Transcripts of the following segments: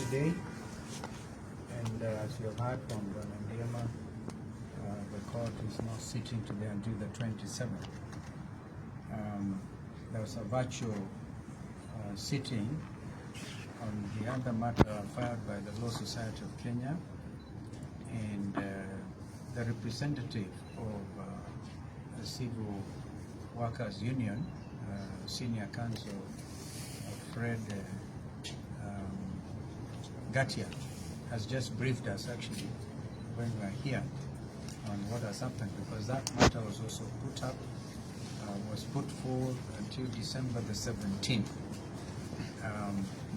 today, and as you have heard from Ndiema, the court is not sitting today until the 27th. There was a virtual sitting on the other matter filed by the Law Society of Kenya, and the representative of the Civil Workers Union, Senior Counsel Fred Gatia, has just briefed us actually when we are here on what has happened, because that matter was also put forward until December the 17th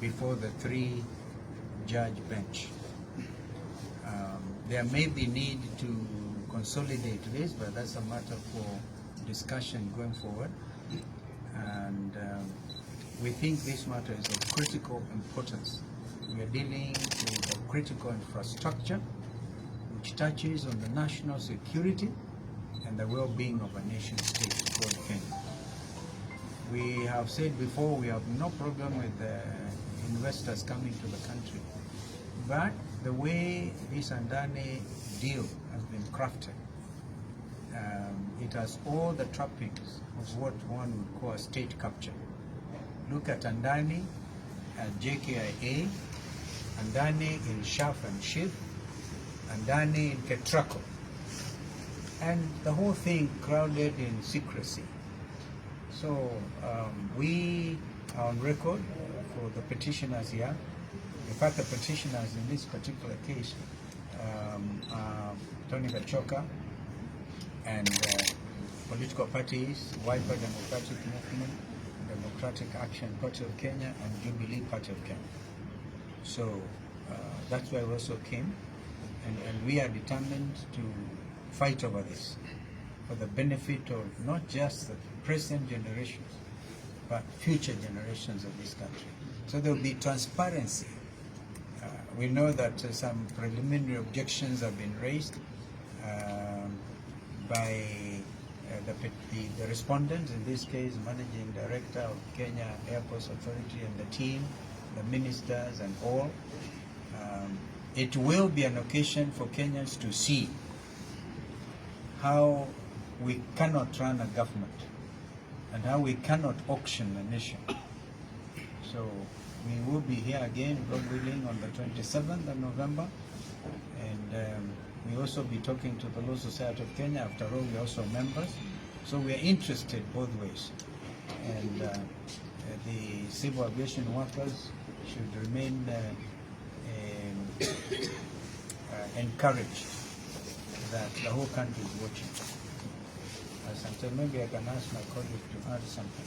before the three-judge bench. There may be need to consolidate this, but that's a matter for discussion going forward. And we think this matter is of critical importance. We are dealing with a critical infrastructure which touches on the national security and the well-being of a nation state called Kenya. We have said before, we have no problem with investors coming to the country, but the way this Adani deal has been crafted, it has all the trappings of what one would call a state capture. Look at Adani at JKIA, Adani in Shaf and Shif, Adani in Ketraco, and the whole thing crowded in secrecy. So we are on record for the petitioners here. In fact, the petitioners in this particular case are Tony Gachoka and political parties, Wiper Democratic Movement, Democratic Action Party of Kenya, and Jubilee Party of Kenya. So that's why we also came, and we are determined to fight over this for the benefit of not just the present generations, but future generations of this country. So there will be transparency. We know that some preliminary objections have been raised by the respondent, in this case, Managing Director of Kenya Airports Authority and the team, the ministers and all. It will be an occasion for Kenyans to see how we cannot run a government and how we cannot auction a nation. So we will be here again, God willing, on the 27th of November, and we also be talking to the Law Society of Kenya. After all, we are also members, so we are interested both ways, and the civil aviation workers should remain encouraged that the whole country is watching. Sometimes maybe I can ask my colleague to add something.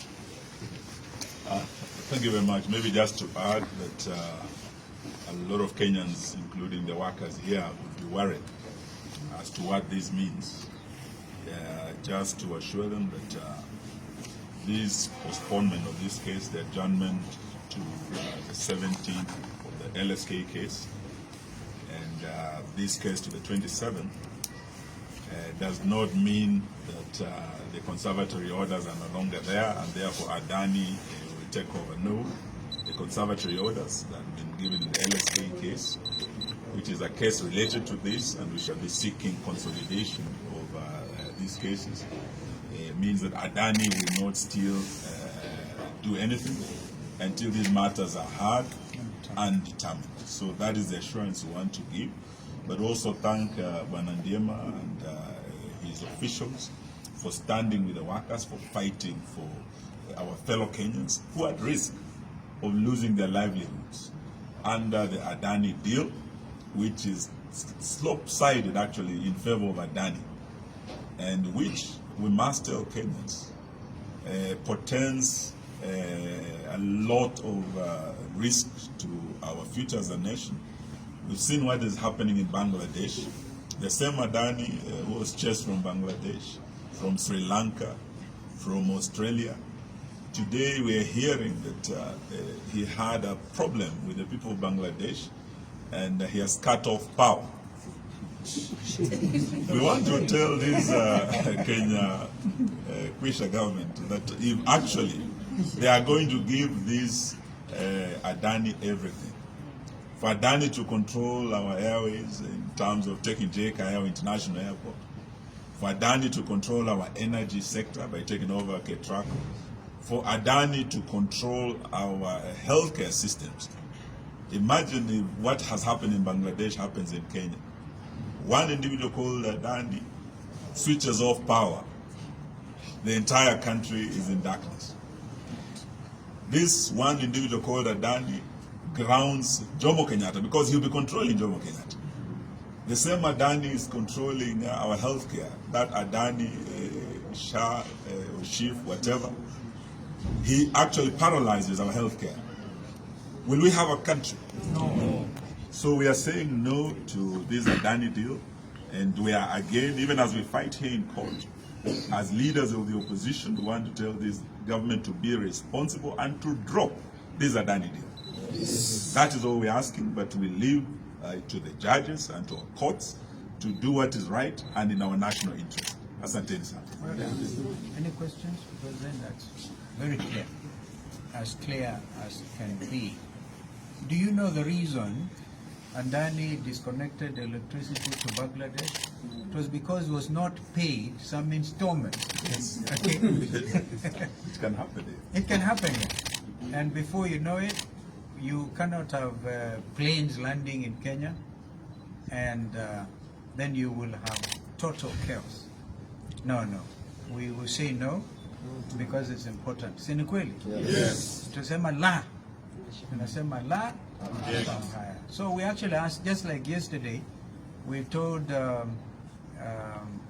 Thank you very much. Maybe just to add that a lot of Kenyans, including the workers here, would be worried as to what this means. Just to assure them that this postponement of this case, the adjournment to the 17th of the LSK case, and this case to the 27th, does not mean that the conservatory orders are no longer there and therefore Adani will take over. No, the conservatory orders that have been given in the LSK case, which is a case related to this, and we shall be seeking consolidation of these cases, means that Adani will not still do anything until these matters are heard and determined. So that is the assurance we want to give. But also thank Ndiema and his officials for standing with the workers, for fighting for our fellow Kenyans who are at risk of losing their livelihoods under the Adani deal, which is slope-sided actually in favor of Adani, and which we must tell Kenyans portends a lot of risk to our future as a nation. We've seen what is happening in Bangladesh. The same Adani who was chased from Bangladesh, from Sri Lanka, from Australia. Today we are hearing that he had a problem with the people of Bangladesh and he has cut off power. We want to tell this Kenya Kwisha government that if actually they are going to give this Adani everything, for Adani to control our airways in terms of taking JKI International Airport, for Adani to control our energy sector by taking over Ketraco, for Adani to control our healthcare systems. Imagine if what has happened in Bangladesh happens in Kenya. One individual called Adani switches off power. The entire country is in darkness. This one individual called Adani grounds Jomo Kenyatta because he'll be controlling Jomo Kenyatta. The same Adani is controlling our healthcare. That Adani, Shah, or Chief, whatever, he actually paralyzes our healthcare. Will we have a country? No. So we are saying no to this Adani deal, and we are again, even as we fight here in court, as leaders of the opposition, we want to tell this government to be responsible and to drop this Adani deal. Yes. That is all we're asking, but we leave to the judges and to our courts to do what is right and in our national interest. Asante sana. Well, any questions? Because then that's very clear as can be. Do you know the reason Adani disconnected electricity to Bangladesh? It was because it was not paid some installments. Yes. Okay. It can happen. It can happen. And before you know it, you cannot have planes landing in Kenya, and then you will have total chaos. No. We will say no because it's important. Si ni kweli? Yes. Tunasema la. Tunasema la. Yes. So we actually asked, just like yesterday, we told